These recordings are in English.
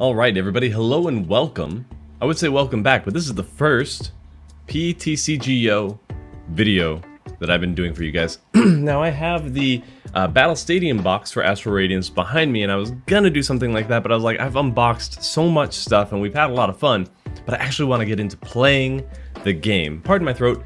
Alright everybody, hello and welcome. I would say welcome back, but this is the first PTCGO video that I've been doing for you guys. Now I have the Battle Stadium box for Astral Radiance behind me, and I was gonna do something like that, but I was like, I've unboxed so much stuff and we've had a lot of fun, but I actually want to get into playing the game. Pardon my throat,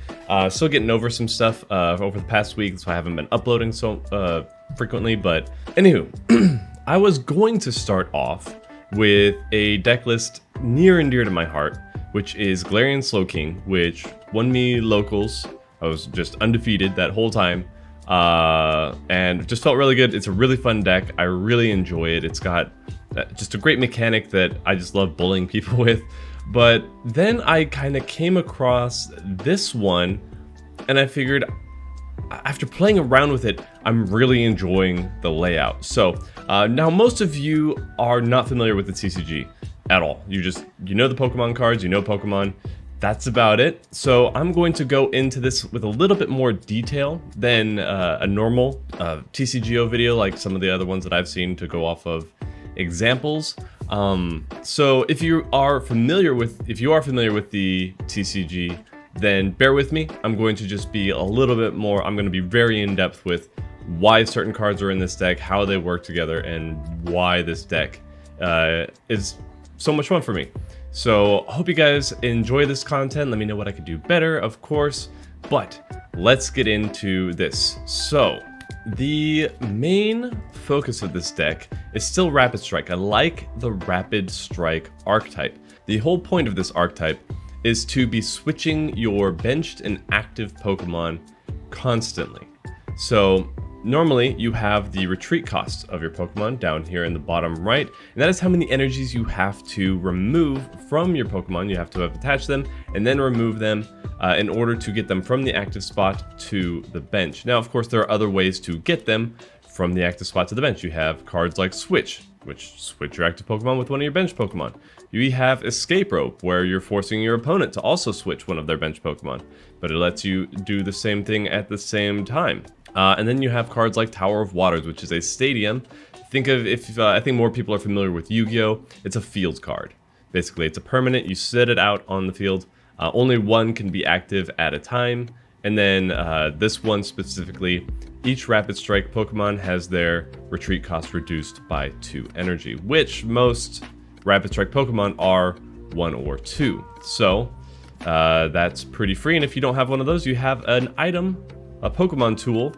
still getting over some stuff over the past week, so I haven't been uploading so frequently, but anywho, I was going to start off with a deck list near and dear to my heart, which is Galarian Slowking, which won me locals. I was just undefeated that whole time, and just felt really good. It's a really fun deck. I really enjoy it. It's got just a great mechanic that I just love bullying people with. But then I kind of came across this one, and I figured, after playing around with it, I'm really enjoying the layout. So now most of you are not familiar with the TCG at all. You know the Pokemon cards, you know Pokemon, that's about it. So I'm going to go into this with a little bit more detail than a normal TCGO video, like some of the other ones that I've seen to go off of examples. So if you are familiar with the TCG, then bear with me. I'm going to just be a little bit more, I'm going to be very in-depth with why certain cards are in this deck, how they work together, and why this deck is so much fun for me. So I hope you guys enjoy this content. Let me know what I could do better, of course, but let's get into this. So the main focus of this deck is still Rapid Strike. I like the Rapid Strike archetype. The whole point of this archetype is to be switching your benched and active Pokemon constantly. So normally you have the retreat cost of your Pokemon down here in the bottom right, and that is how many energies you have to remove from your Pokemon. You have to have attached them and then remove them in order to get them from the active spot to the bench. Now, of course, there are other ways to get them from the active spot to the bench. You have cards like Switch, which switch your active Pokemon with one of your bench Pokemon. You have Escape Rope, where you're forcing your opponent to also switch one of their bench Pokemon, but it lets you do the same thing at the same time. And then you have cards like Tower of Waters, which is a stadium. Think of, I think more people are familiar with Yu-Gi-Oh! It's a field card. Basically, it's a permanent, you set it out on the field. Only one can be active at a time. And then this one specifically, each Rapid Strike Pokemon has their retreat cost reduced by 2 energy, which most Rapid Strike Pokemon are 1 or 2. So that's pretty free, and if you don't have one of those, you have an item, a Pokemon tool,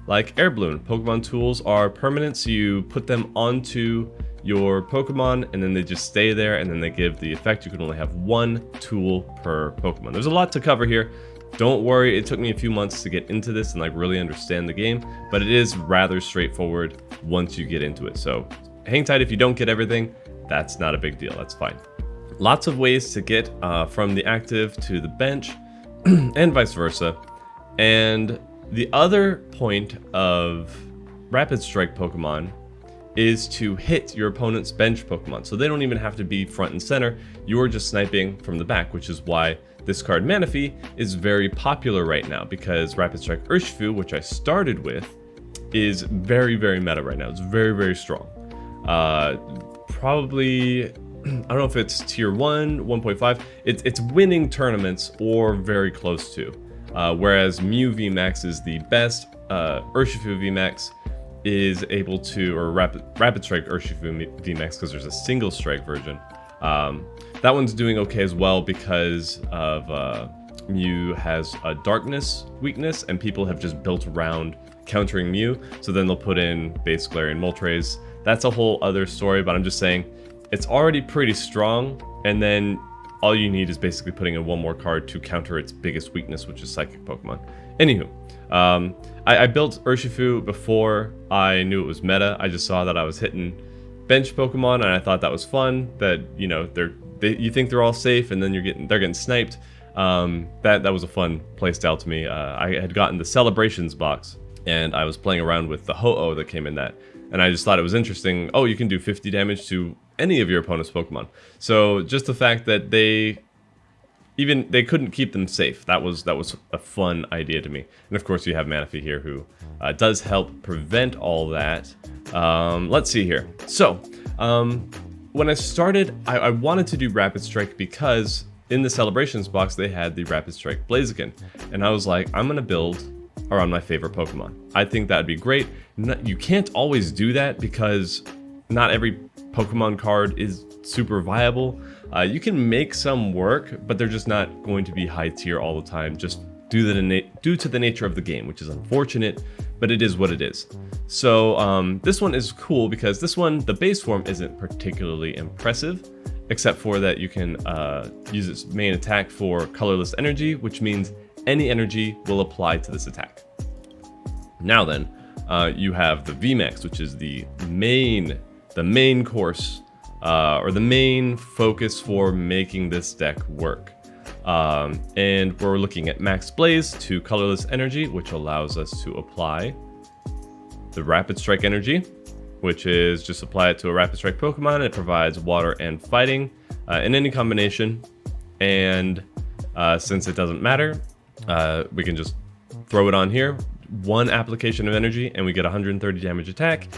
like Air Balloon. Pokemon tools are permanent, so you put them onto your Pokemon, and then they just stay there, and then they give the effect. You can only have 1 tool per Pokemon. There's a lot to cover here. Don't worry, it took me a few months to get into this and like really understand the game, but it is rather straightforward once you get into it. So hang tight if you don't get everything. That's not a big deal, that's fine. Lots of ways to get from the active to the bench and vice versa. And the other point of Rapid Strike Pokemon is to hit your opponent's bench Pokemon. So they don't even have to be front and center. You're just sniping from the back, which is why this card Manaphy is very popular right now, because Rapid Strike Urshifu, which I started with, is very, very meta right now. It's very, very strong. Probably, I don't know if it's tier 1, 1.5. It's winning tournaments or very close to. Whereas Mew VMAX is the best. Urshifu VMAX is able to, or Rapid Strike Urshifu VMAX, because there's a single strike version. That one's doing okay as well because of Mew has a darkness weakness, and people have just built around countering Mew. So then they'll put in base Galarian Moltres. That's a whole other story, but I'm just saying it's already pretty strong, and then all you need is basically putting in 1 more card to counter its biggest weakness, which is Psychic Pokemon. Anywho, I built Urshifu before I knew it was meta. I just saw that I was hitting bench Pokemon, and I thought that was fun. That, you know, you think they're all safe, and then they're getting sniped. That was a fun playstyle to me. I had gotten the Celebrations box, and I was playing around with the Ho-Oh that came in that, and I just thought it was interesting. Oh, you can do 50 damage to any of your opponent's Pokemon. So just the fact that they couldn't keep them safe, that was a fun idea to me. And of course you have Manaphy here, who does help prevent all that. Let's see here. So when I started, I wanted to do Rapid Strike because in the Celebrations box, they had the Rapid Strike Blaziken. And I was like, I'm going to build around my favorite Pokemon. I think that'd be great. You can't always do that because not every Pokemon card is super viable. You can make some work, but they're just not going to be high tier all the time, just due to the nature of the game, which is unfortunate, but it is what it is. So this one is cool because this one, the base form isn't particularly impressive, except for that you can use its main attack for colorless energy, which means any energy will apply to this attack. Now then, you have the VMAX, which is the main course, or the main focus for making this deck work. And we're looking at Max Blaze to colorless energy, which allows us to apply the Rapid Strike energy, which is just apply it to a Rapid Strike Pokemon. It provides water and fighting in any combination. And since it doesn't matter, we can just throw it on here. One application of energy and we get 130 damage attack.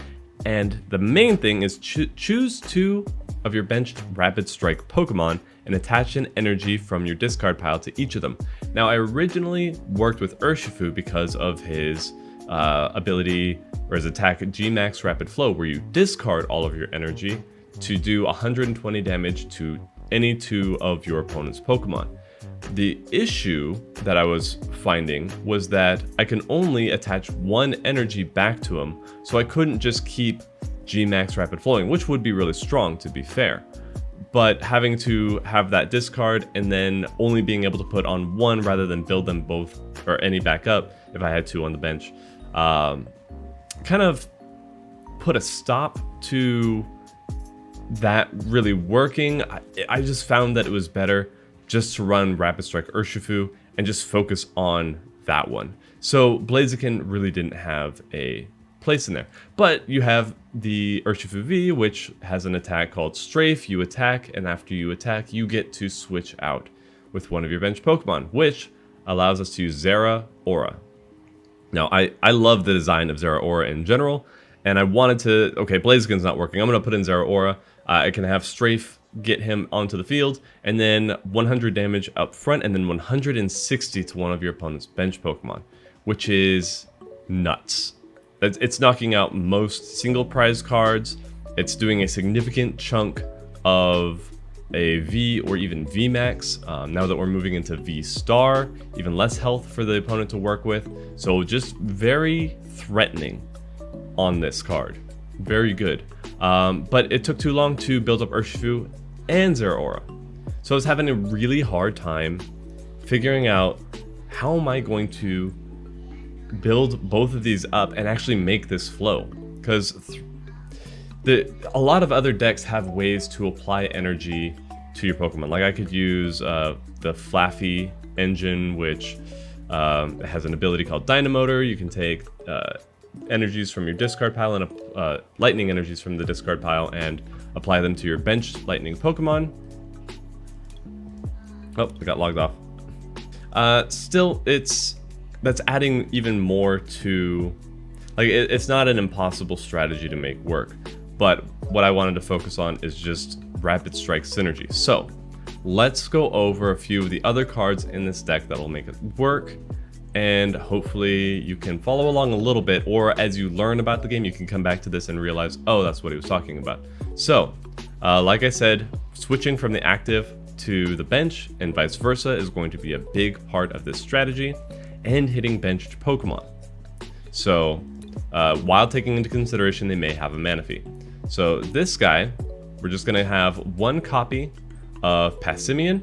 And the main thing is choose 2 of your benched Rapid Strike Pokemon and attach an energy from your discard pile to each of them. Now, I originally worked with Urshifu because of his ability, or his attack G-Max Rapid Flow, where you discard all of your energy to do 120 damage to any 2 of your opponent's Pokemon. The issue that I was finding was that I can only attach 1 energy back to him, so I couldn't just keep G-Max Rapid Flowing, which would be really strong to be fair. But having to have that discard and then only being able to put on 1 rather than build them both or any back up if I had 2 on the bench, kind of put a stop to that really working. I just found that it was better just to run Rapid Strike Urshifu and just focus on that one. So Blaziken really didn't have a place in there. But you have the Urshifu V, which has an attack called Strafe. You attack, and after you attack, you get to switch out with one of your bench Pokemon, which allows us to use Zeraora. Now, I love the design of Zeraora in general, and I wanted to, okay, Blaziken's not working. I'm going to put in Zeraora. I can have Strafe get him onto the field, and then 100 damage up front, and then 160 to one of your opponent's bench Pokemon, which is nuts. It's knocking out most single prize cards. It's doing a significant chunk of a V or even VMAX. Now that we're moving into V Star, even less health for the opponent to work with. So just very threatening on this card. Very good. But it took too long to build up Urshifu and Zeraora. So I was having a really hard time figuring out how am I going to build both of these up and actually make this flow, because a lot of other decks have ways to apply energy to your Pokemon. Like I could use the Flaffy engine, which has an ability called Dynamotor. You can take energies from your discard pile and lightning energies from the discard pile and apply them to your bench lightning Pokemon. Oh, I got logged off. Still, that's adding even more to, like, it's not an impossible strategy to make work, but what I wanted to focus on is just Rapid Strike synergy. So let's go over a few of the other cards in this deck that'll make it work, and hopefully you can follow along a little bit, or as you learn about the game, you can come back to this and realize, oh, that's what he was talking about. So, like I said, switching from the active to the bench and vice versa is going to be a big part of this strategy, and hitting benched Pokemon. So, while taking into consideration they may have a Manaphy. So this guy, we're just going to have 1 copy of Passimian,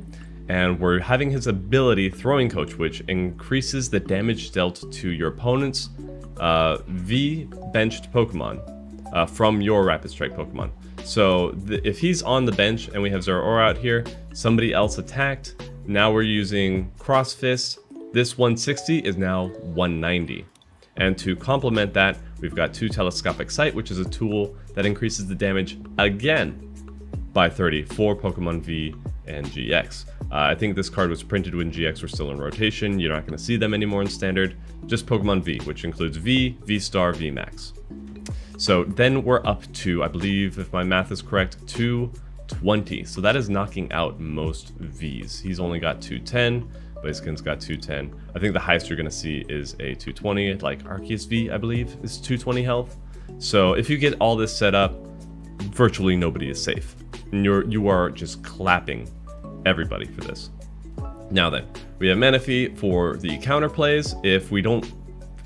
and we're having his ability Throwing Coach, which increases the damage dealt to your opponent's V benched Pokemon from your Rapid Strike Pokemon. So if he's on the bench and we have Zeraora out here, somebody else attacked, now we're using Cross Fist. This 160 is now 190. And to complement that, we've got 2 Telescopic Sight, which is a tool that increases the damage again by 30 for Pokemon V and GX. I think this card was printed when GX were still in rotation. You're not going to see them anymore in Standard. Just Pokemon V, which includes V, V Star, V Max. So then we're up to, I believe, if my math is correct, 220. So that is knocking out most Vs. He's only got 210. Blaziken's got 210. I think the highest you're going to see is a 220, like Arceus V, I believe, is 220 health. So if you get all this set up, virtually nobody is safe. And you are just clapping everybody for this. Now then, we have Manaphy for the counter plays. If we don't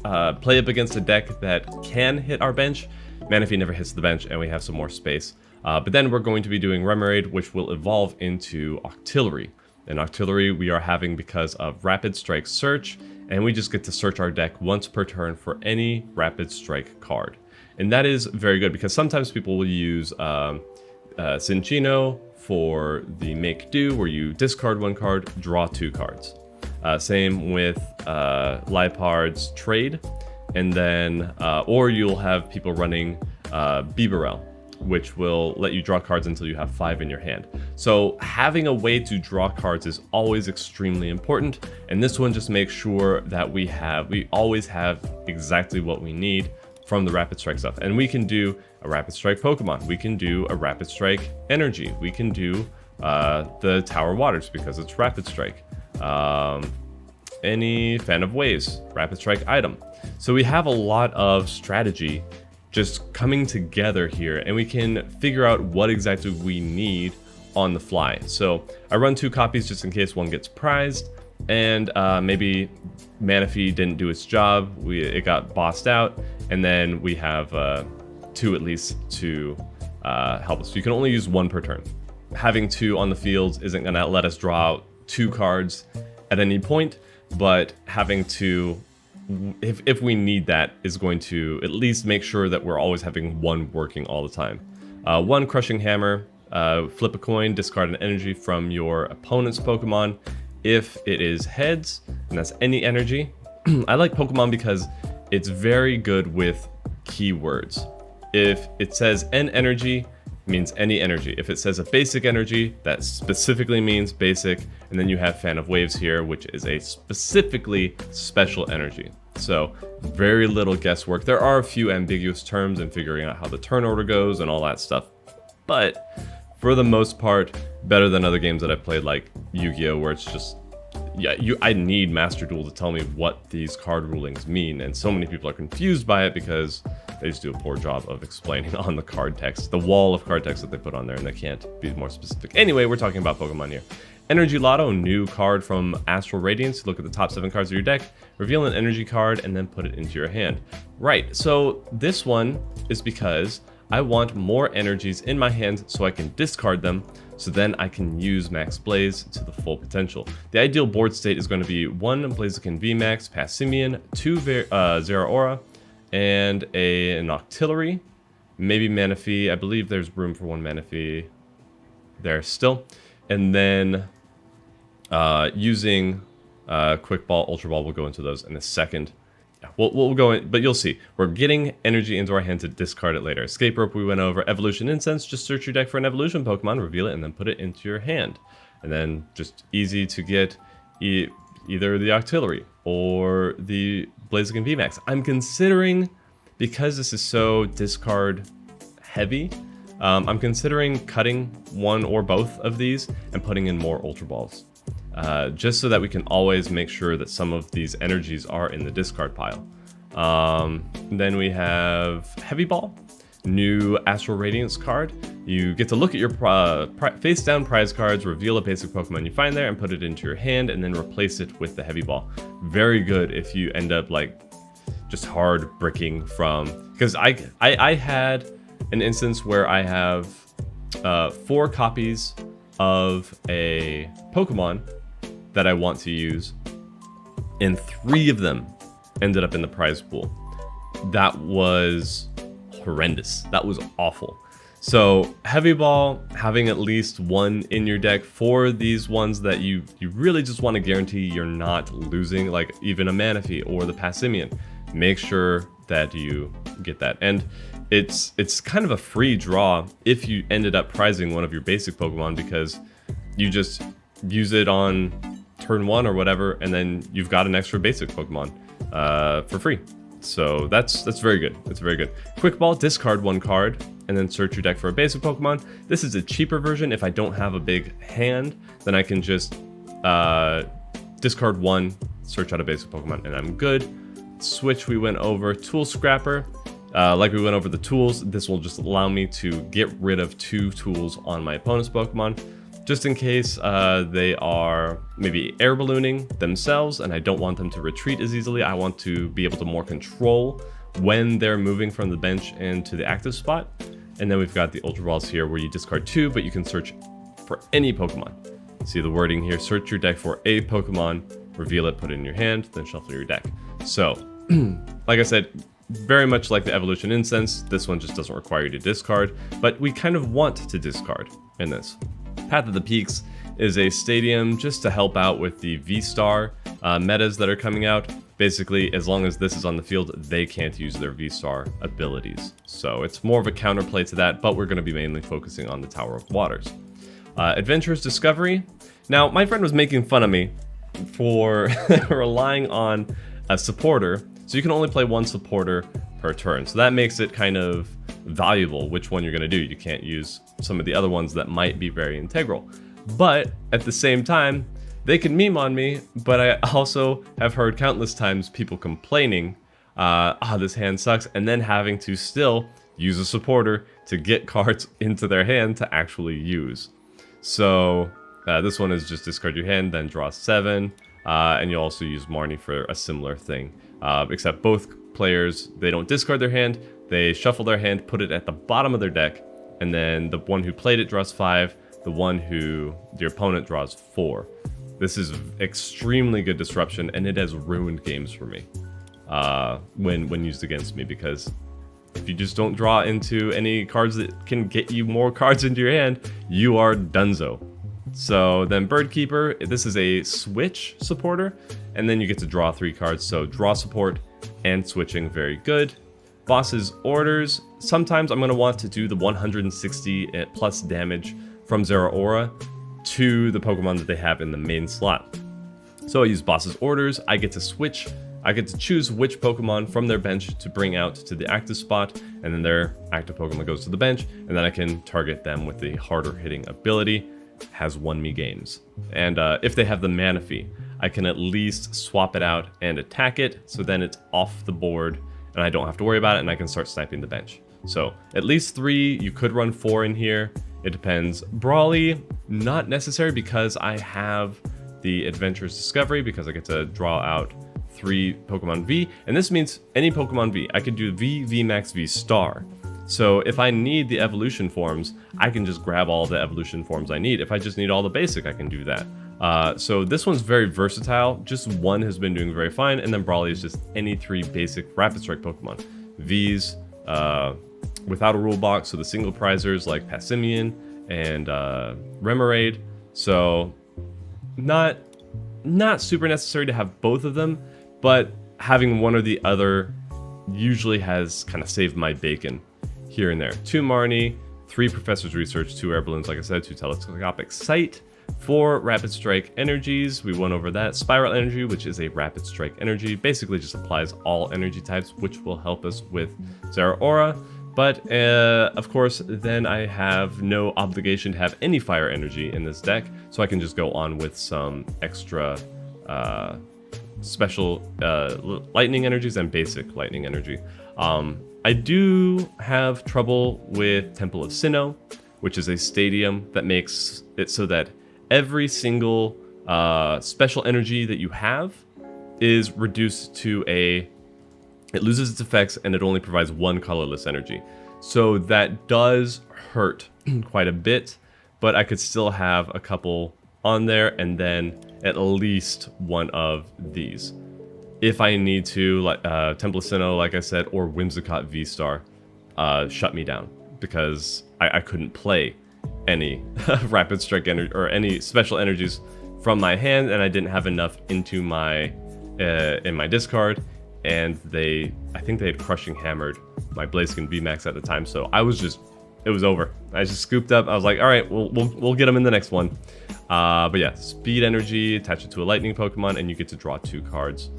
play up against a deck that can hit our bench, Manaphy never hits the bench and we have some more space. But then we're going to be doing Remoraid, which will evolve into Octillery. And Octillery we are having because of Rapid Strike Search, and we just get to search our deck once per turn for any Rapid Strike card. And that is very good because sometimes people will use Cinchino for the Make Do, where you discard one card, draw two cards. Same with Lipard's Trade, and then or you'll have people running Bibarel, which will let you draw cards until you have 5 in your hand. So having a way to draw cards is always extremely important, and this one just makes sure that we always have exactly what we need from the Rapid Strike stuff. And we can do a Rapid Strike Pokemon, we can do a Rapid Strike Energy, we can do the Tower Waters because it's Rapid Strike. Any Fan of Waves, Rapid Strike item. So we have a lot of strategy just coming together here, and we can figure out what exactly we need on the fly. So I run 2 copies just in case one gets prized, and maybe Manaphy didn't do its job, it got bossed out, and then we have 2 at least to help us. So you can only use 1 per turn. Having 2 on the field isn't gonna let us draw out 2 cards at any point, but having 2, if we need that, is going to at least make sure that we're always having 1 working all the time. 1 Crushing Hammer, flip a coin, discard an energy from your opponent's Pokemon. If it is heads, and that's any energy, I like Pokemon because it's very good with keywords. If it says an energy, means any energy. If it says a basic energy, that specifically means basic, and then you have Fan of Waves here, which is a specifically special energy. So very little guesswork. There are a few ambiguous terms in figuring out how the turn order goes and all that stuff, but for the most part, better than other games that I've played like Yu-Gi-Oh, where it's just, yeah, I need Master Duel to tell me what these card rulings mean, and so many people are confused by it because they just do a poor job of explaining on the card text, the wall of card text that they put on there, and they can't be more specific. Anyway, we're talking about Pokemon here. Energy Lotto, new card from Astral Radiance. Look at the top 7 cards of your deck, reveal an energy card, and then put it into your hand. Right, so this one is because I want more energies in my hand so I can discard them, so then I can use Max Blaze to the full potential. The ideal board state is going to be 1 Blaziken VMAX, Passimian, 2 Zeraora, and an Octillery, maybe Manaphy. I believe there's room for 1 Manaphy there still. And then using Quick Ball, Ultra Ball, we'll go into those in a second. Yeah, we'll go in, but you'll see. We're getting energy into our hand to discard it later. Escape Rope we went over. Evolution Incense, just search your deck for an evolution Pokemon, reveal it, and then put it into your hand. And then just easy to get either the Octillery or the Blaziken VMAX. I'm considering, because this is so discard heavy, I'm considering cutting 1 or both of these and putting in more Ultra Balls. Just so that we can always make sure that some of these energies are in the discard pile. Then we have Heavy Ball, new Astral Radiance card. You get to look at your face down prize cards, reveal a basic Pokemon you find there, and put it into your hand, and then replace it with the Heavy Ball. Very good if you end up like just hard bricking from, because I had an instance where I have 4 copies of a Pokemon that I want to use, and 3 of them ended up in the prize pool. That was horrendous. That was awful. So Heavy Ball, having at least 1 in your deck for these ones that you really just want to guarantee you're not losing, like even a Manaphy or the Passimian. Make sure that you get that. And it's kind of a free draw if you ended up prizing one of your basic Pokemon, because you just use it on turn 1 or whatever, and then you've got an extra basic Pokemon for free. So that's very good. It's very good. Quick Ball, discard 1 card, and then search your deck for a basic Pokemon. This is a cheaper version. If I don't have a big hand, then I can just discard 1, search out a basic Pokemon, and I'm good. Switch, we went over Tool Scrapper. Like we went over the tools, this will just allow me to get rid of 2 tools on my opponent's Pokemon, just in case they are maybe air ballooning themselves and I don't want them to retreat as easily. I want to be able to more control when they're moving from the bench into the active spot. And then we've got the Ultra Balls here where you discard 2, but you can search for any Pokemon. See the wording here, search your deck for a Pokemon, reveal it, put it in your hand, then shuffle your deck. So, like I said, very much like the Evolution Incense, this one just doesn't require you to discard, but we kind of want to discard in this. Path of the Peaks is a stadium just to help out with the V-Star metas that are coming out. Basically, as long as this is on the field, they can't use their V-Star abilities. So it's more of a counterplay to that, but we're going to be mainly focusing on the Tower of Waters. Adventurous Discovery. Now, my friend was making fun of me for relying on a supporter, so you can only play 1 supporter per turn. So that makes it kind of valuable which one you're going to do. You can't use some of the other ones that might be very integral. But at the same time, they can meme on me, but I also have heard countless times people complaining, this hand sucks, and then having to still use a supporter to get cards into their hand to actually use. So this one is just discard your hand, then draw 7, and you'll also use Marnie for a similar thing. Except both players, they don't discard their hand, they shuffle their hand, put it at the bottom of their deck, and then the one who played it draws 5, the one who your opponent draws 4. This is extremely good disruption, and it has ruined games for me when used against me, because if you just don't draw into any cards that can get you more cards into your hand, you are donezo. So then Birdkeeper, this is a switch supporter, and then you get to draw 3 cards, so draw support and switching, very good. Boss's Orders, sometimes I'm going to want to do the 160 plus damage from Zeraora to the Pokemon that they have in the main slot. So I use Boss's Orders, I get to switch, I get to choose which Pokemon from their bench to bring out to the active spot, and then their active Pokemon goes to the bench, and then I can target them with the harder hitting ability. Has won me games. And if they have the Manaphy, I can at least swap it out and attack it, so then it's off the board and I don't have to worry about it, and I can start sniping the bench. So at least 3, you could run 4 in here, it depends. Brawly, not necessary because I have the Adventurous Discovery, because I get to draw out 3 Pokemon V, and this means any Pokemon V. I could do V, V Max, V Star. So if I need the evolution forms, I can just grab all the evolution forms I need. If I just need all the basic, I can do that. So this one's very versatile. Just 1 has been doing very fine, and then Brawly is just any 3 basic Rapid Strike Pokemon. V's without a rule box, so the single prizers like Passimian and Remoraid. So not super necessary to have both of them, but having one or the other usually has kind of saved my bacon here and there. 2 Marnie, 3 Professor's Research, 2 Air Balloons, like I said, 2 Telescopic Sight, 4 Rapid Strike Energies, we went over that. Spiral Energy, which is a Rapid Strike Energy, basically just applies all energy types, which will help us with Zeraora. But, of course, then I have no obligation to have any Fire Energy in this deck, so I can just go on with some extra special Lightning Energies and basic Lightning Energy. I do have trouble with Temple of Sinnoh, which is a stadium that makes it so that every single special energy that you have is reduced to it loses its effects and it only provides 1 colorless energy. So that does hurt quite a bit, but I could still have a couple on there and then at least 1 of these. If I need to, like Temple of Sinnoh, like I said, or Whimsicott V-Star, shut me down, because I couldn't play any Rapid Strike Energy or any special energies from my hand, and I didn't have enough into my in my discard, and I think they had Crushing Hammered my Blaziken VMAX at the time, so it was over. I just scooped up. I was like, all right, we'll get them in the next one. But yeah, Speed Energy, attach it to a Lightning Pokemon, and you get to draw 2 cards.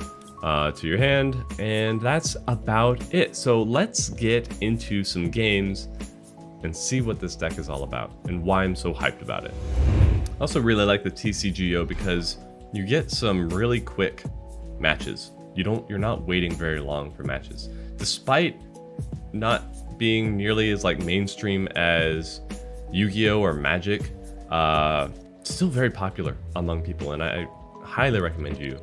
to your hand, and that's about it. So let's get into some games and see what this deck is all about and why I'm so hyped about it. I also really like the TCGO because you get some really quick matches. You're not waiting very long for matches, despite not being nearly as like mainstream as Yu-Gi-Oh or Magic. Still very popular among people, and I highly recommend you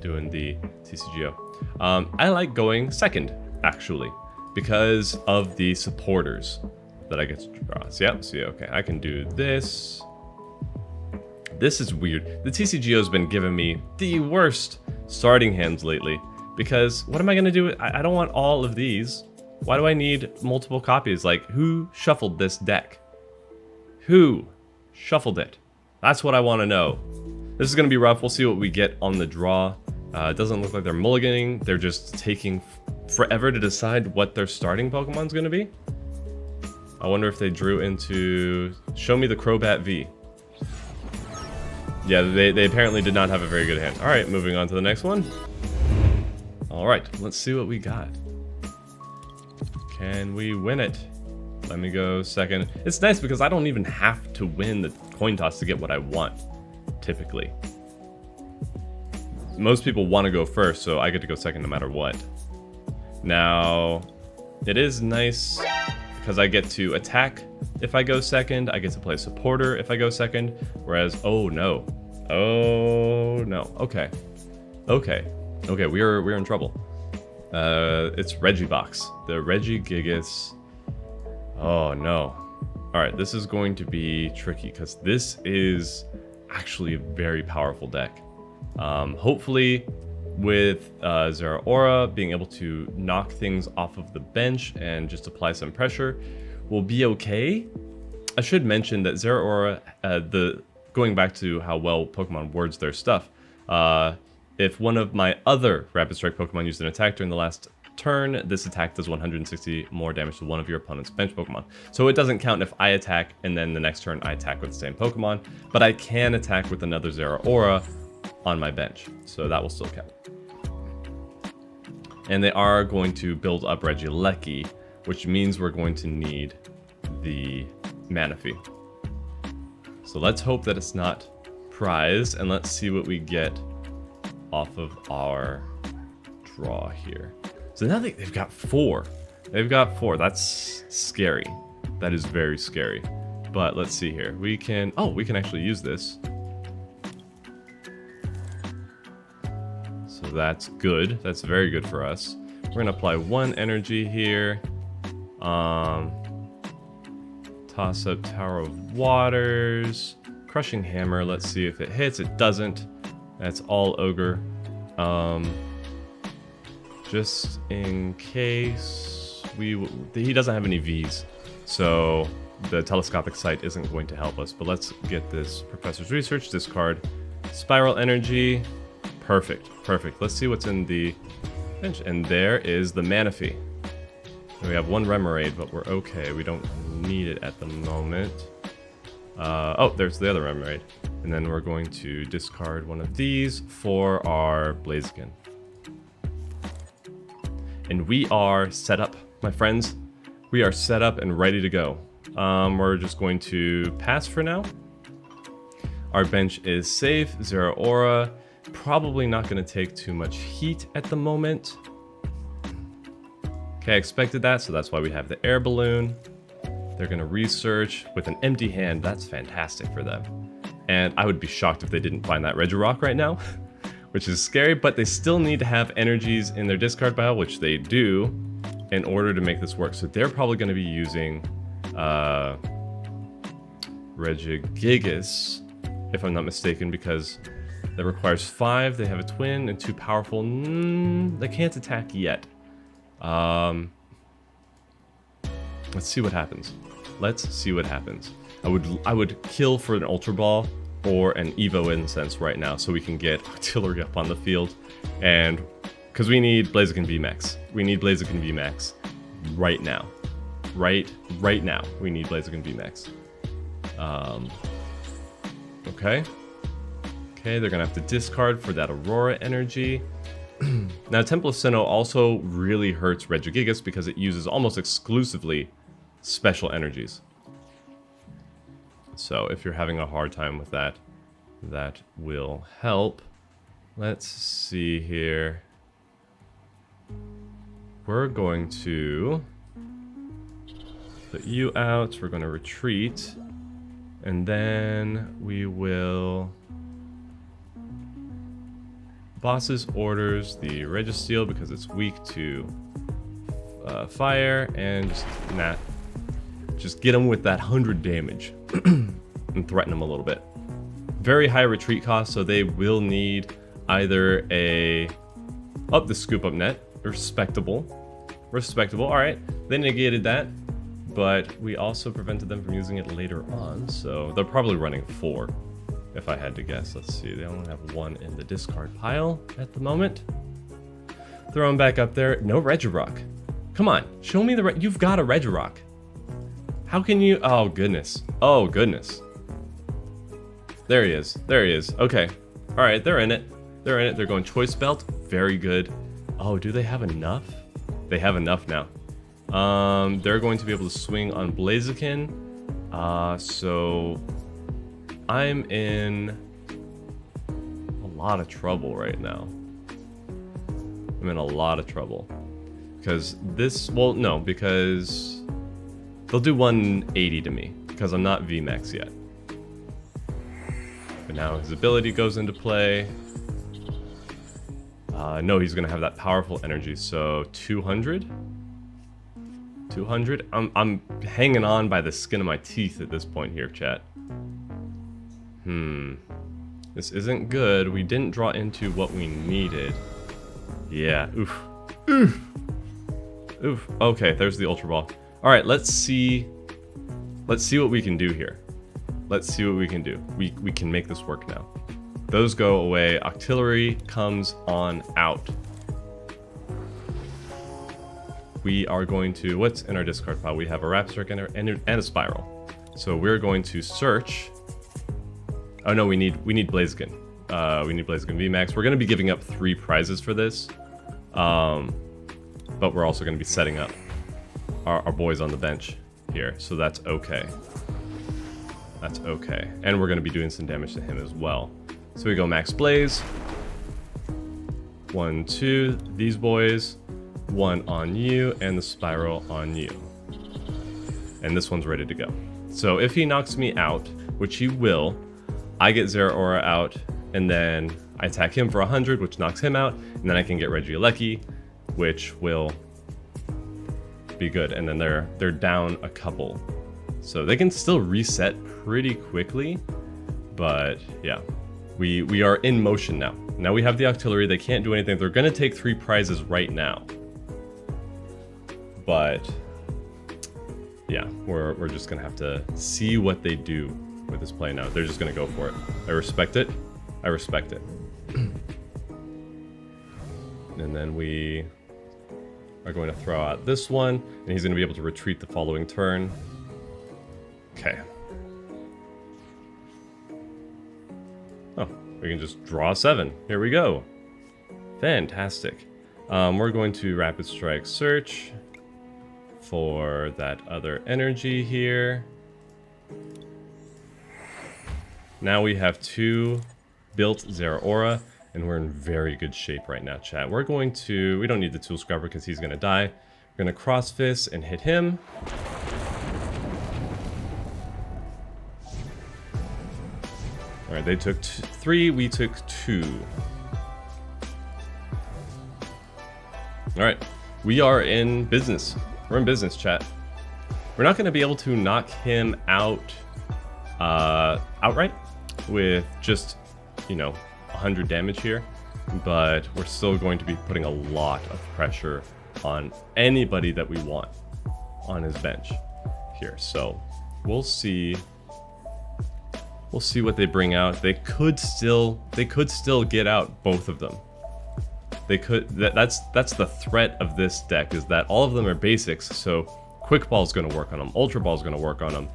doing the TCGO. I like going second, actually, because of the supporters that I get to draw. So, yeah, see, okay, I can do this. This is weird. The TCGO has been giving me the worst starting hands lately, because what am I going to do? I don't want all of these. Why do I need multiple copies? Like, who shuffled this deck? Who shuffled it? That's what I want to know. This is going to be rough. We'll see what we get on the draw. It doesn't look like they're mulliganing. They're just taking forever to decide what their starting Pokemon's going to be. I wonder if they drew into... Show me the Crobat V. Yeah, they apparently did not have a very good hand. Alright, moving on to the next one. Alright, let's see what we got. Can we win it? Let me go second. It's nice because I don't even have to win the coin toss to get what I want, typically. Most people want to go first, so I get to go second no matter what. Now, it is nice because I get to attack if I go second. I get to play supporter if I go second. Whereas, oh no. Oh no. Okay. Okay. Okay, we're in trouble. It's Regibox. The Regigigas. Oh no. Alright, this is going to be tricky because this is actually a very powerful deck. Hopefully with Zeraora being able to knock things off of the bench and just apply some pressure will be okay. I should mention that Zeraora, going back to how well Pokemon words their stuff, if one of my other Rapid Strike Pokemon used an attack during the last turn, this attack does 160 more damage to one of your opponent's bench Pokemon. So it doesn't count if I attack and then the next turn I attack with the same Pokemon, but I can attack with another Zeraora on my bench, so that will still count. And they are going to build up Regieleki, which means we're going to need the Manaphy. So let's hope that it's not prized, and let's see what we get off of our draw here. So now they've got 4. They've got 4. That's scary. That is very scary. But let's see here. We can actually use this. So that's good. That's very good for us. We're going to apply 1 energy here. Toss up Tower of Waters. Crushing Hammer. Let's see if it hits. It doesn't. That's all Ogre. Just in case he doesn't have any V's, so the telescopic sight isn't going to help us. But let's get this Professor's Research, discard Spiral Energy. Perfect, perfect. Let's see what's in the bench, and there is the Manaphy. We have 1 Remoraid, but we're okay. We don't need it at the moment. Oh, there's the other Remoraid. And then we're going to discard one of these for our Blaziken. And we are set up, my friends. We are set up and ready to go. We're just going to pass for now. Our bench is safe. Zeraora, probably not going to take too much heat at the moment. Okay, I expected that, so that's why we have the air balloon. They're going to research with an empty hand. That's fantastic for them. And I would be shocked if they didn't find that Regirock right now, which is scary, but they still need to have energies in their discard pile, which they do, in order to make this work. So they're probably going to be using Regigigas, if I'm not mistaken, because that requires 5. They have a twin and 2 powerful. They can't attack yet. Let's see what happens. Let's see what happens. I would kill for an Ultra Ball or an Evo Incense right now so we can get artillery up on the field. And because we need Blaziken VMAX. We need Blaziken VMAX right now. Right now. We need Blaziken VMAX. Okay. Okay, they're gonna have to discard for that Aurora energy. Now, Temple of Sinnoh also really hurts Regigigas because it uses almost exclusively special energies. So if you're having a hard time with that, that will help. Let's see here. We're going to put you out. We're going to retreat. And then we will... Boss's orders the Registeel because it's weak to fire, and just get him with that 100 damage and threaten him a little bit. Very high retreat cost, so they will need either a the scoop up net, respectable. All right, they negated that, but we also prevented them from using it later on, so they're probably running 4. If I had to guess. Let's see, they only have 1 in the discard pile at the moment. Throw him back up there. No Regirock. Come on, show me the you've got a Regirock. How can you? Oh goodness. Oh goodness. There he is. There he is. Okay. All right, they're in it. They're in it. They're going Choice Belt. Very good. Oh, do they have enough? They have enough now. They're going to be able to swing on Blaziken. So I'm in a lot of trouble right now. I'm in a lot of trouble. Because this, well, no, because they'll do 180 to me. Because I'm not VMAX yet. But now his ability goes into play. No, he's going to have that powerful energy, so 200? 200? I'm hanging on by the skin of my teeth at this point here, chat. This isn't good. We didn't draw into what we needed. Yeah, oof. Oof. Oof. Okay, there's the Ultra Ball. Alright, let's see what we can do here. Let's see what we can do. We can make this work now. Those go away. Octillery comes on out. We are going to... What's in our discard pile? We have a Rapid Strike and a Spiral. So we're going to search... Oh no, we need Blaziken. We need Blaziken VMAX. We're going to be giving up 3 prizes for this. But we're also going to be setting up our boys on the bench here. So that's okay. That's okay. And we're going to be doing some damage to him as well. So we go Max Blaze. 1, 2. These boys. 1 on you. And the Spiral on you. And this one's ready to go. So if he knocks me out, which he will... I get Zeraora out, and then I attack him for 100, which knocks him out, and then I can get Regieleki, which will be good. And then they're down a couple. So they can still reset pretty quickly, but yeah. We are in motion now. Now we have the Octillery, they can't do anything. They're gonna take 3 prizes right now. But yeah, we're just gonna have to see what they do with this play now. They're just gonna go for it. I respect it. I respect it. And then we are going to throw out this one, and he's gonna be able to retreat the following turn. Okay. Oh, we can just draw 7. Here we go. Fantastic. We're going to Rapid Strike search for that other energy here. Now we have 2 built Zeraora, and we're in very good shape right now, chat. We're going to... We don't need the Tool Scrubber because he's going to die. We're going to Cross Fist and hit him. Alright, they took 3, we took 2. Alright, we are in business. We're in business, chat. We're not going to be able to knock him out outright with just, 100 damage here, but we're still going to be putting a lot of pressure on anybody that we want on his bench here. So we'll see what they bring out. They could still get out both of them. They could. That's the threat of this deck, is that all of them are basics. So Quick Ball is going to work on them. Ultra Ball is going to work on them.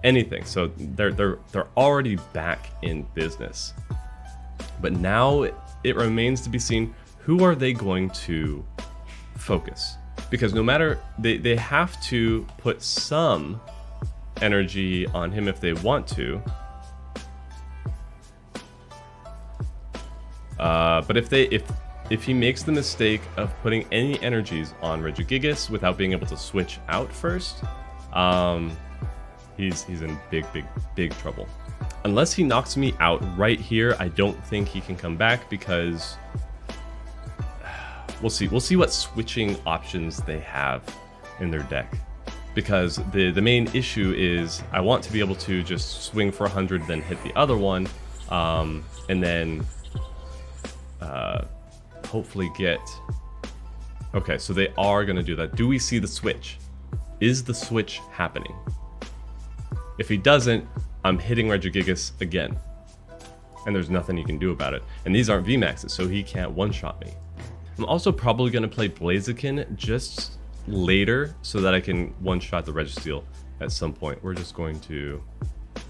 Anything. So they're already back in business. But now it remains to be seen who are they going to focus? Because no matter, they have to put some energy on him if they want to. But if he makes the mistake of putting any energies on Regigigas without being able to switch out first, he's in big trouble. Unless he knocks me out right here, I don't think he can come back, because we'll see what switching options they have in their deck. Because the main issue is I want to be able to just swing for 100, then hit the other one, and then hopefully get... Okay, so they are going to do that. Do we see the switch? Is the switch happening? If he doesn't, I'm hitting Regigigas again. And there's nothing he can do about it. And these aren't VMAXs, so he can't one-shot me. I'm also probably going to play Blaziken just later so that I can one-shot the Registeel at some point. We're just going to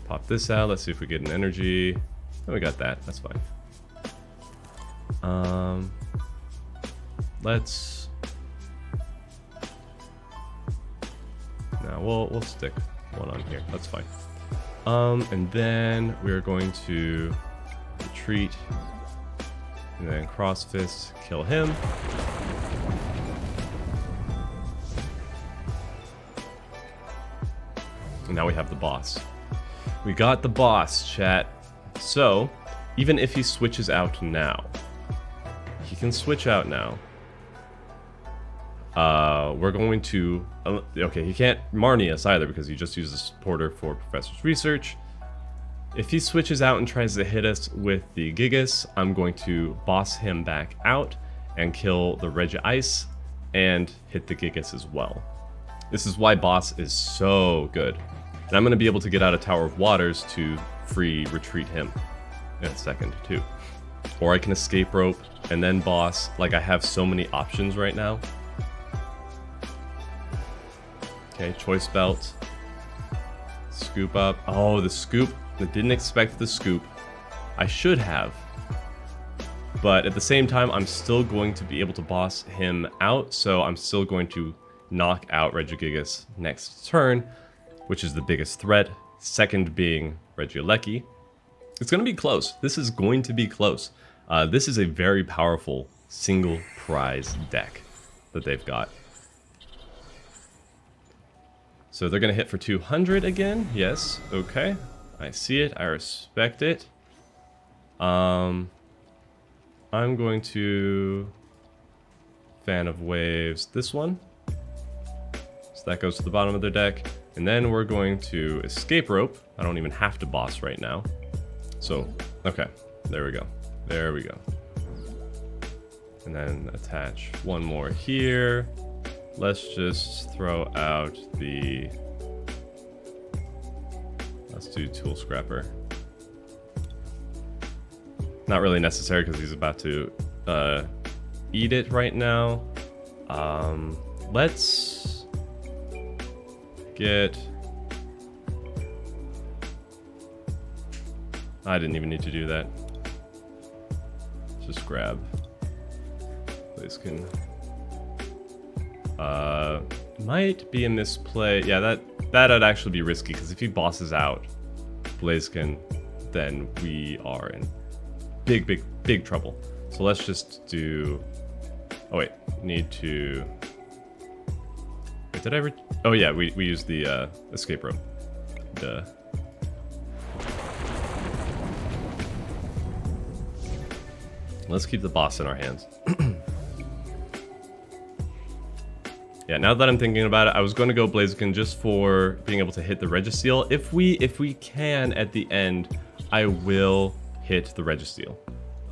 pop this out. Let's see if we get an energy. Oh, we got that. That's fine. Let's... No, we'll stick one on here. That's fine. And then we're going to retreat and then cross fist, kill him. And now we have the boss. We got the boss, chat. So, even if he switches out now, he can switch out now. We're going to... okay, he can't Marnie us either because he just uses a supporter for Professor's Research. If he switches out and tries to hit us with the Gigas, I'm going to boss him back out and kill the Regice and hit the Gigas as well. This is why boss is so good. And I'm going to be able to get out of Tower of Waters to free retreat him in a second too. Or I can escape rope and then boss. Like, I have so many options right now. Okay, choice belt. Scoop up. Oh, the scoop. I didn't expect the scoop. I should have. But at the same time, I'm still going to be able to boss him out. So I'm still going to knock out Regigigas next turn, which is the biggest threat. Second being Regieleki. It's going to be close. This is going to be close. This is a very powerful single prize deck that they've got. So they're going to hit for 200 again. Yes. Okay. I see it. I respect it. I'm going to Fan of Waves this one. So that goes to the bottom of their deck. And then we're going to Escape Rope. I don't even have to boss right now. So, okay. There we go. There we go. And then attach one more here. Let's just throw out the... Let's do Tool Scrapper. Not really necessary because he's about to eat it right now. Let's get... I didn't even need to do that. Just grab. Blaziken. Might be a misplay. Yeah, that'd actually be risky because if he bosses out Blaziken, then we are in big trouble. So let's just do... Oh wait, need to... Wait, did I oh yeah, we used the escape rope. Duh. Let's keep the boss in our hands. Yeah, now that I'm thinking about it, I was going to go Blaziken just for being able to hit the Registeel. If we can at the end, I will hit the Registeel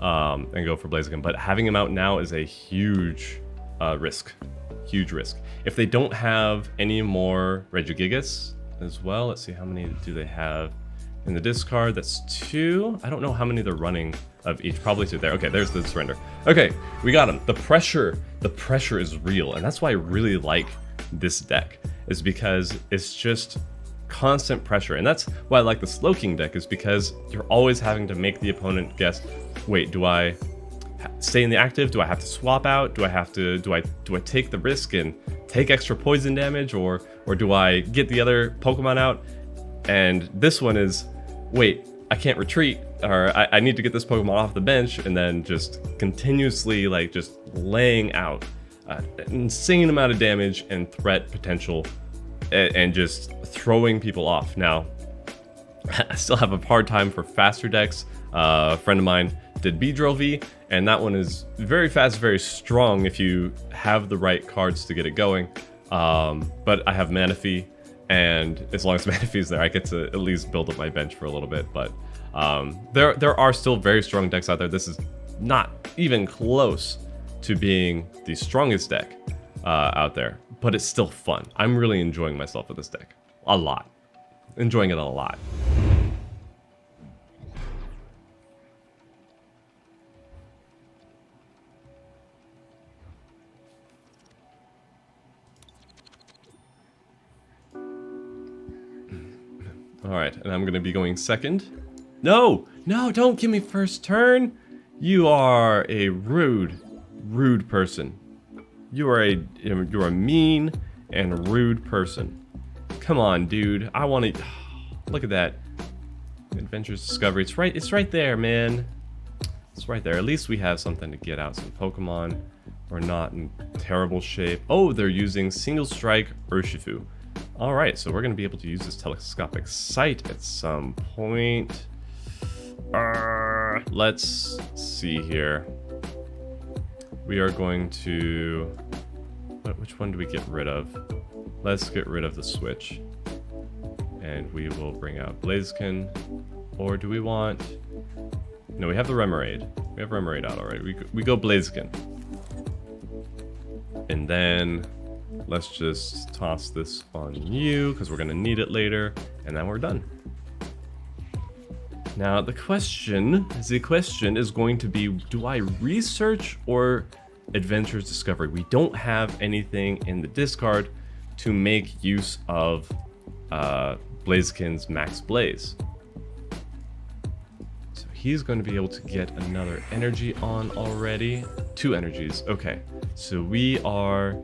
and go for Blaziken. But having him out now is a huge risk. Huge risk. If they don't have any more Regigigas as well, let's see, how many do they have in the discard? That's 2. I don't know how many they're running of each. Probably 2 there. Okay, there's the surrender. Okay, we got him. The pressure is real, and that's why I really like this deck, is because it's just constant pressure. And that's why I like the Slowking deck, is because you're always having to make the opponent guess, wait, do I stay in the active? Do I have to swap out? Do I take the risk and take extra poison damage, or do I get the other Pokemon out? And this one is, wait, I can't retreat, or I need to get this Pokemon off the bench, and then just continuously like just laying out an insane amount of damage and threat potential, and just throwing people off. Now, I still have a hard time for faster decks. A friend of mine did Beedrill V, and that one is very fast, very strong if you have the right cards to get it going. But I have Manaphy, and as long as Manaphy's there, I get to at least build up my bench for a little bit. But there are still very strong decks out there. This is not even close to being the strongest deck out there, but it's still fun. I'm really enjoying myself with this deck. A lot. Enjoying it a lot. Alright, and I'm going to be going second. No! No, don't give me first turn! You are a rude person. You're a mean and rude person. Come on, dude. I want to... Look at that. Adventures Discovery. It's right there, man. It's right there. At least we have something to get out some Pokemon. We're not in terrible shape. Oh, they're using Single Strike Urshifu. Alright, so we're going to be able to use this telescopic sight at some point. Let's see here. We are going to... Which one do we get rid of? Let's get rid of the switch. And we will bring out Blaziken. Or do we want... No, we have the Remoraid. We have Remoraid out already. We go Blaziken. And then... Let's just toss this on you, because we're going to need it later, and then we're done. Now, the question is going to be, do I research or Adventures Discovery? We don't have anything in the discard to make use of Blaziken's Max Blaze. So he's going to be able to get another energy on already. 2 energies. Okay, so we are...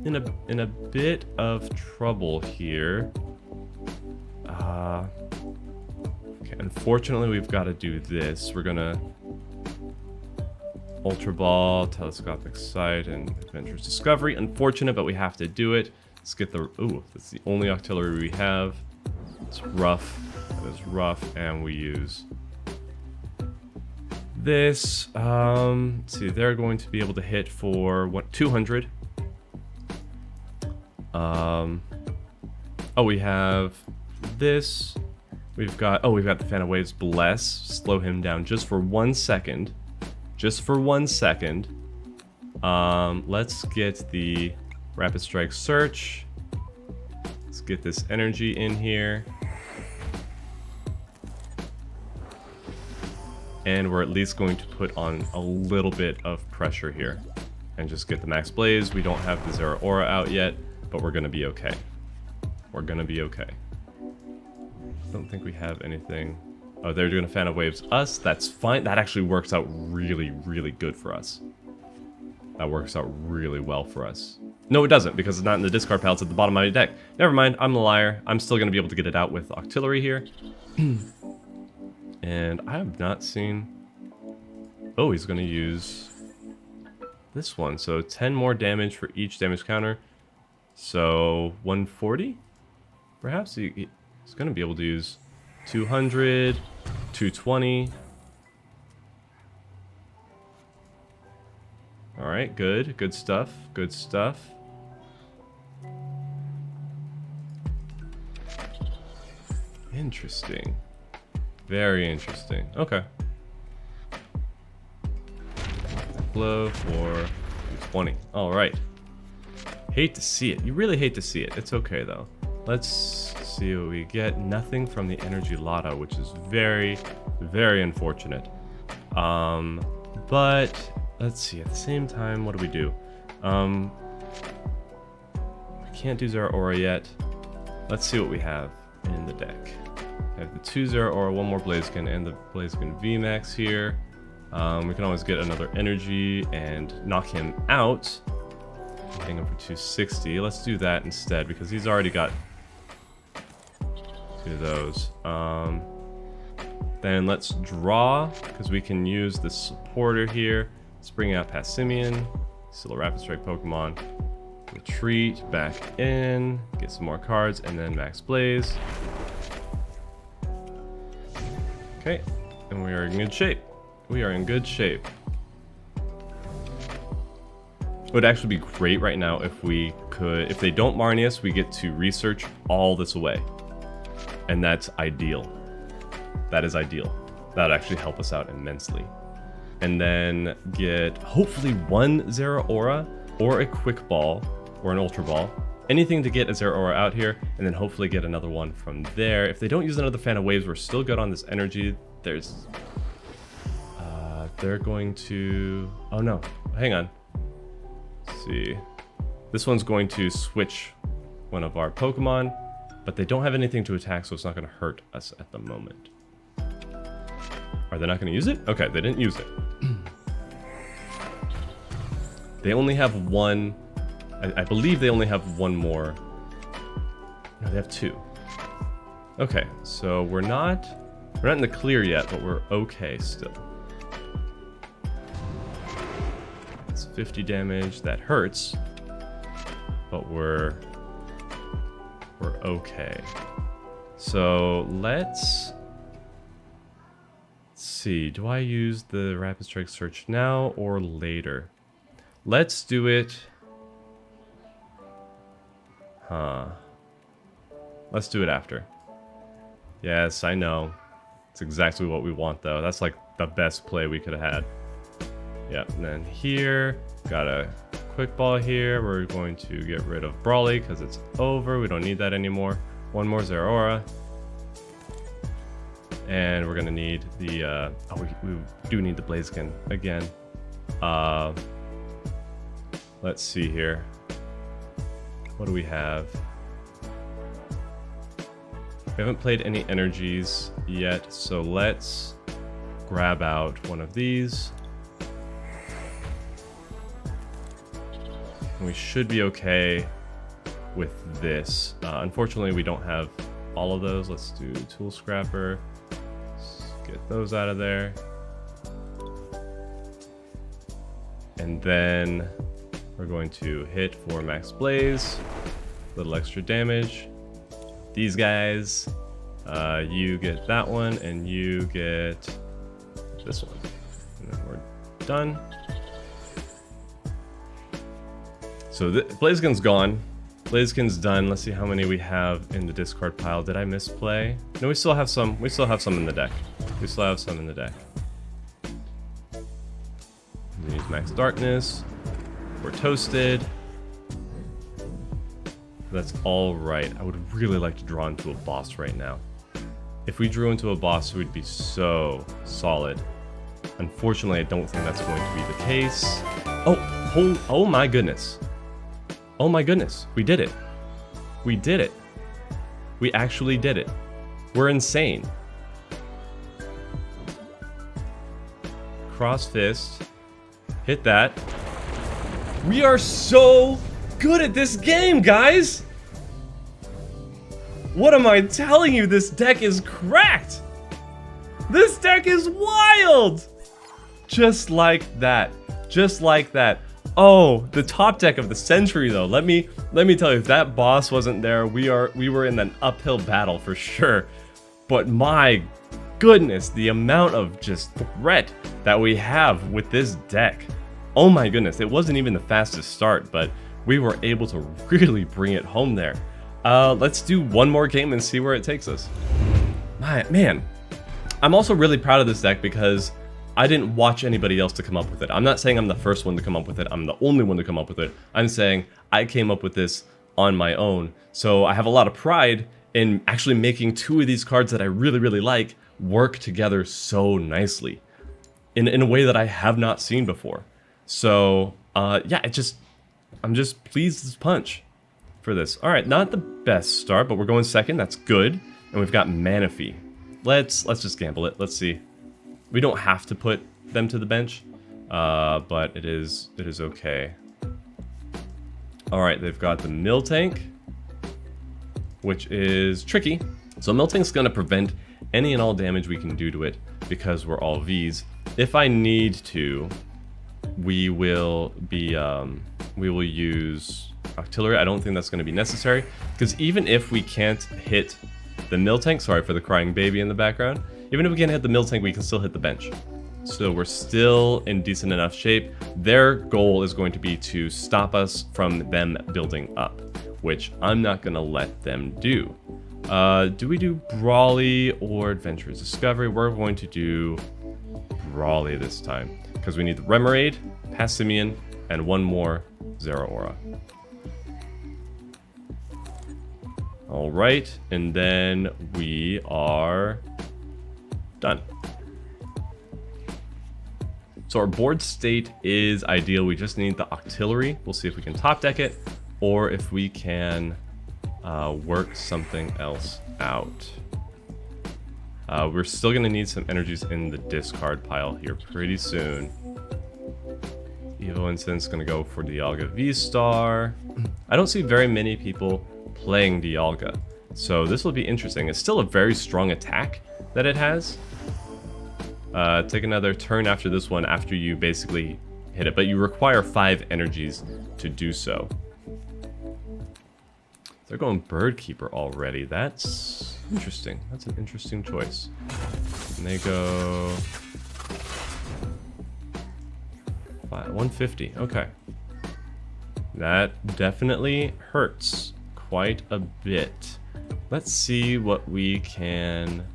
in a bit of trouble here. Okay, unfortunately, we've got to do this. We're gonna Ultra Ball, Telescopic Sight, and Adventures Discovery. Unfortunate, but we have to do it. Let's get the... Ooh, that's the only auxiliary we have. It's rough. That is rough, and we use this. Let's see, they're going to be able to hit for what, 200. Oh, we have this. We've got the Phantom Waves Bless. Slow him down just for 1 second. Just for 1 second. Let's get the Rapid Strike Search. Let's get this energy in here. And we're at least going to put on a little bit of pressure here. And just get the Max Blaze. We don't have the Zeraora out yet, but we're going to be okay. We're going to be okay. I don't think we have anything. Oh, they're doing a Phantom Waves us. That's fine. That actually works out really, really good for us. That works out really well for us. No, it doesn't, because it's not in the discard pile. It's at the bottom of my deck. Never mind. I'm the liar. I'm still going to be able to get it out with Octillery here. And I have not seen... Oh, he's going to use this one. So 10 more damage for each damage counter. So 140? Perhaps he's going to be able to use 200, 220. Alright, good. Good stuff. Good stuff. Interesting. Very interesting. Okay. Blow for 20. Alright. Hate to see it. You really hate to see it. It's okay, though. Let's see what we get. Nothing from the Energy Lotto, which is very, very unfortunate. But let's see. At the same time, what do we do? I can't do Zeraora yet. Let's see what we have in the deck. I have the 2 Zeraora, one more Blaziken, and the Blaziken VMAX here. We can always get another energy and knock him out. Hitting him for 260. Let's do that instead because he's already got 2 of those. Then let's draw because we can use the supporter here. Let's bring out Passimian, still a Rapid Strike Pokemon. Retreat back in, get some more cards, and then Max Blaze. Okay, and we are in good shape. We are in good shape. It would actually be great right now if we could, if they don't Marnius, we get to research all this away. And that's ideal. That is ideal. That would actually help us out immensely. And then get hopefully one Zeraora or a Quick Ball or an Ultra Ball. Anything to get a Zeraora out here, and then hopefully get another one from there. If they don't use another Fan of Waves, we're still good on this energy. There's... they're going to... Oh no, hang on. Let's see. This one's going to switch one of our Pokemon, but they don't have anything to attack, so it's not going to hurt us at the moment. Are they not going to use it? Okay, they didn't use it. They only have one... I believe they only have one more. No, they have 2. Okay, so we're not in the clear yet, but we're okay still. It's 50 damage. That hurts, but we're okay. So let's see. Do I use the Rapid Strike Search now or later? Let's do it. Let's do it after. Yes, I know. It's exactly what we want, though. That's like the best play we could have had. Yep, and then here, got a Quick Ball here. We're going to get rid of Brawly because it's over. We don't need that anymore. One more Zeraora. And we're going to need the... we do need the Blaziken again. Let's see here. What do we have? We haven't played any energies yet, so let's grab out one of these. And we should be okay with this. Unfortunately, we don't have all of those. Let's do Tool Scrapper. Let's get those out of there. And then we're going to hit for Max Blaze. A little extra damage. These guys, you get that one, and you get this one. And then we're done. So Blaziken's gone. Blaziken's done. Let's see how many we have in the discard pile. Did I misplay? No, we still have some. We still have some in the deck. We still have some in the deck. Use Max Darkness. We're toasted. That's all right. I would really like to draw into a boss right now. If we drew into a boss, we'd be so solid. Unfortunately, I don't think that's going to be the case. Oh my goodness. Oh my goodness. We did it. We did it. We actually did it. We're insane. Cross Fist. Hit that. We are so good at this game, guys! What am I telling you? This deck is cracked! This deck is wild! Just like that. Just like that. Oh, the top deck of the century, though. Let me tell you, if that boss wasn't there, we were in an uphill battle for sure. But my goodness, the amount of just threat that we have with this deck. Oh my goodness, it wasn't even the fastest start, but we were able to really bring it home there. Let's do one more game and see where it takes us. Man, I'm also really proud of this deck because I didn't watch anybody else to come up with it. I'm not saying I'm the first one to come up with it. I'm the only one to come up with it. I'm saying I came up with this on my own. So I have a lot of pride in actually making 2 of these cards that I really, really like work together so nicely in a way that I have not seen before. So, yeah, I'm just pleased as punch for this. All right, not the best start, but we're going second. That's good. And we've got Manaphy. let's just gamble it. Let's see. We don't have to put them to the bench, but it is okay. All right, they've got the mill tank, which is tricky. So mill tank's gonna prevent any and all damage we can do to it because we're all Vs. If I need to, we will use artillery. I don't think that's going to be necessary because even if we can't hit the mill tank, sorry for the crying baby in the background, even if we can't hit the mill tank, we can still hit the bench. So we're still in decent enough shape. Their goal is going to be to stop us from them building up, which I'm not going to let them do. Do we do Brawly or Adventurous Discovery? We're going to do Brawly this time because we need the Remoraid, Passimian, and one more Zeraora. Alright, and then we are done. So our board state is ideal. We just need the artillery. We'll see if we can top deck it or if we can work something else out. We're still going to need some energies in the discard pile here pretty soon. Evo Instance going to go for Dialga V-Star. I don't see very many people playing Dialga, so this will be interesting. It's still a very strong attack that it has. Take another turn after this one after you basically hit it, but you require 5 energies to do so. They're going Bird Keeper already. That's interesting. That's an interesting choice. And they go 150. Okay. That definitely hurts quite a bit. Let's see what we can...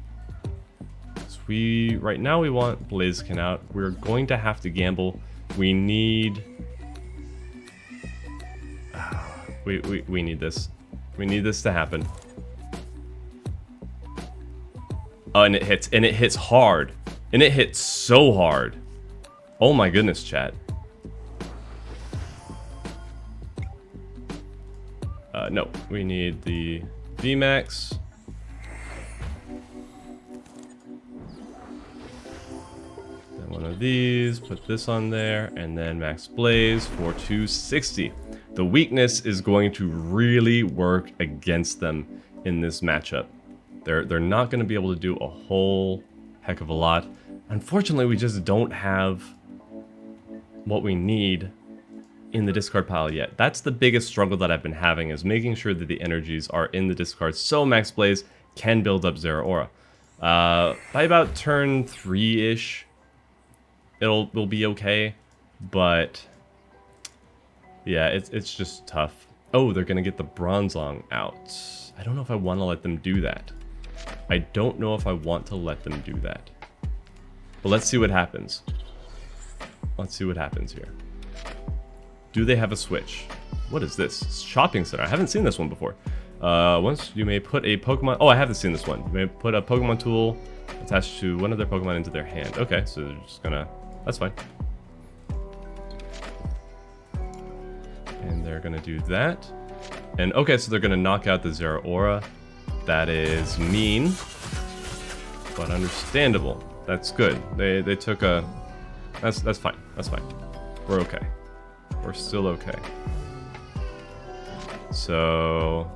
Right now we want Blaziken out. We're going to have to gamble. We need... we need this. We need this to happen. Oh, and it hits. And it hits hard. And it hits so hard. Oh my goodness, chat. No. We need the VMAX. Then one of these. Put this on there. And then Max Blaze for 260. The weakness is going to really work against them in this matchup. They're not going to be able to do a whole heck of a lot. Unfortunately, we just don't have what we need in the discard pile yet. That's the biggest struggle that I've been having, is making sure that the energies are in the discard so Max Blaze can build up Zeraora. By about turn 3-ish, it'll be okay, but... yeah, it's just tough. Oh, they're going to get the Bronzong out. I don't know if I want to let them do that. I don't know if I want to let them do that. But let's see what happens. Let's see what happens here. Do they have a switch? What is this? Shopping center. I haven't seen this one before. Once you may put a Pokemon... oh, I haven't seen this one. You may put a Pokemon tool attached to one of their Pokemon into their hand. Okay, so they're just gonna... that's fine. And they're gonna do that. And okay, so they're gonna knock out the Zeraora. That is mean, but understandable. That's good. They took a... that's fine. That's fine. We're okay. We're still okay. So...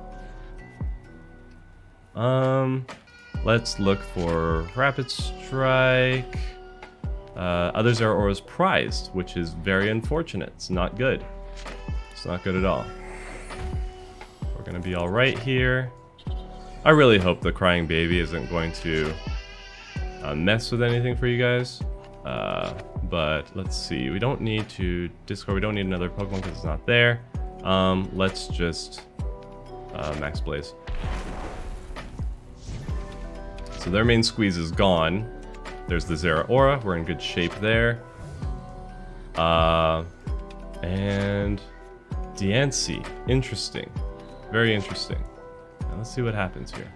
let's look for Rapid Strike. Other Zeraora's prized, which is very unfortunate. It's not good. It's not good at all. We're gonna be alright here. I really hope the crying baby isn't going to mess with anything for you guys. But let's see. We don't need to discard. We don't need another Pokemon because it's not there. Let's just Max Blaze. So their main squeeze is gone. There's the Zeraora. We're in good shape there. And Diancie. Interesting. Very interesting. Now let's see what happens here.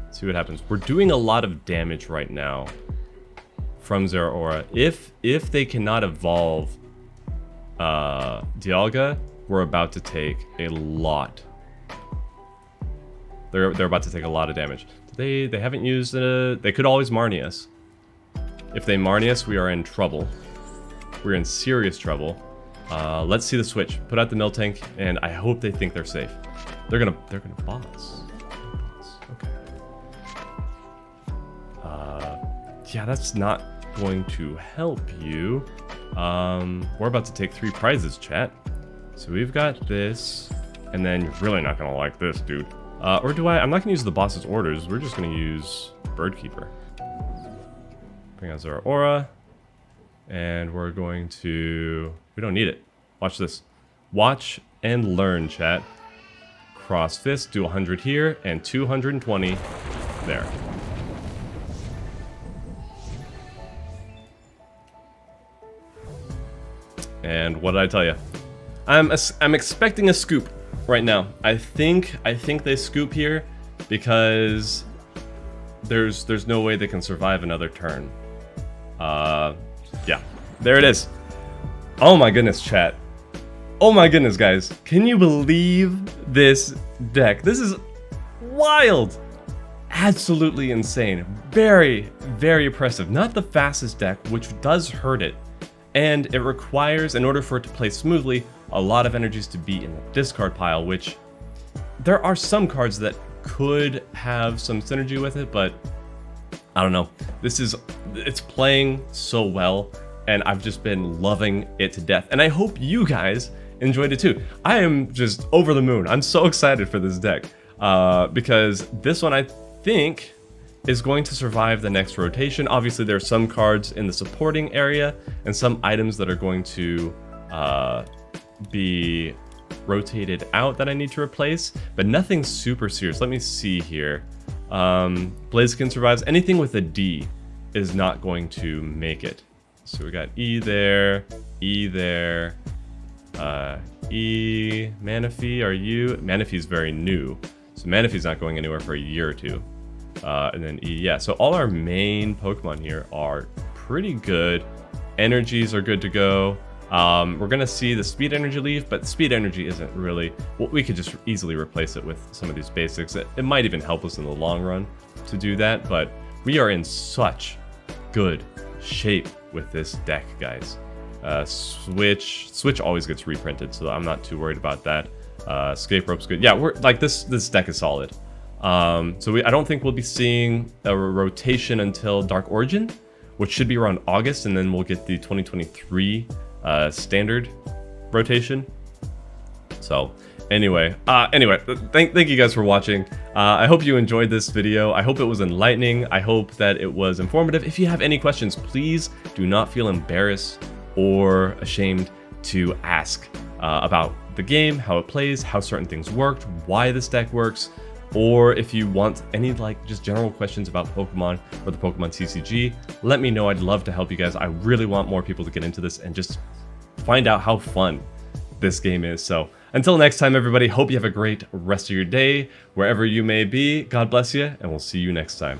Let's see what happens. We're doing a lot of damage right now from Zeraora. If they cannot evolve Dialga, we're about to take a lot. They're about to take a lot of damage. They haven't used they could always Marnie us. If they Marnie us, we are in trouble. We're in serious trouble. Let's see the switch. Put out the mill tank, and I hope they think they're safe. They're gonna boss. Okay. Yeah, that's not going to help you. We're about to take 3 prizes, chat. So we've got this, and then you're really not gonna like this, dude. Or do I? I'm not gonna use the boss's orders. We're just gonna use Birdkeeper. Bring out Zeraora, and we're going to. We don't need it. Watch this. Watch and learn, chat. Cross fist, do 100 here, and 220 there. And what did I tell you? I'm expecting a scoop right now. I think they scoop here because there's no way they can survive another turn. Yeah, there it is. Oh my goodness, chat. Oh my goodness, guys. Can you believe this deck? This is wild. Absolutely insane. Very, very impressive. Not the fastest deck, which does hurt it. And it requires, in order for it to play smoothly, a lot of energies to be in the discard pile, which there are some cards that could have some synergy with it, but I don't know. It's playing so well, and I've just been loving it to death. And I hope you guys enjoyed it too. I am just over the moon. I'm so excited for this deck because this one, I think, is going to survive the next rotation. Obviously, there are some cards in the supporting area and some items that are going to be rotated out that I need to replace, but nothing super serious. Let me see here. Blaziken survives. Anything with a D is not going to make it. So we got E there, E there, E. Manaphy, are you? Manaphy's very new, so Manaphy's not going anywhere for a year or two. And then E, yeah. So all our main Pokemon here are pretty good. Energies are good to go. We're gonna see the speed energy leave, but speed energy isn't really. Well, we could just easily replace it with some of these basics. It might even help us in the long run to do that, but we are in such good shape with this deck, guys. Switch always gets reprinted, so I'm not too worried about that. Escape rope's good. Yeah, we're like this deck is solid. So I don't think we'll be seeing a rotation until Dark Origin, which should be around August, and then we'll get the 2023 standard rotation. So anyway, thank you guys for watching. I hope you enjoyed this video. I hope it was enlightening. I hope that it was informative. If you have any questions, please do not feel embarrassed or ashamed to ask about the game, how it plays, how certain things worked, why this deck works, or if you want any just general questions about Pokemon or the Pokemon TCG, let me know. I'd love to help you guys. I really want more people to get into this and just find out how fun this game is. So until next time, everybody, hope you have a great rest of your day, wherever you may be. God bless you, and we'll see you next time.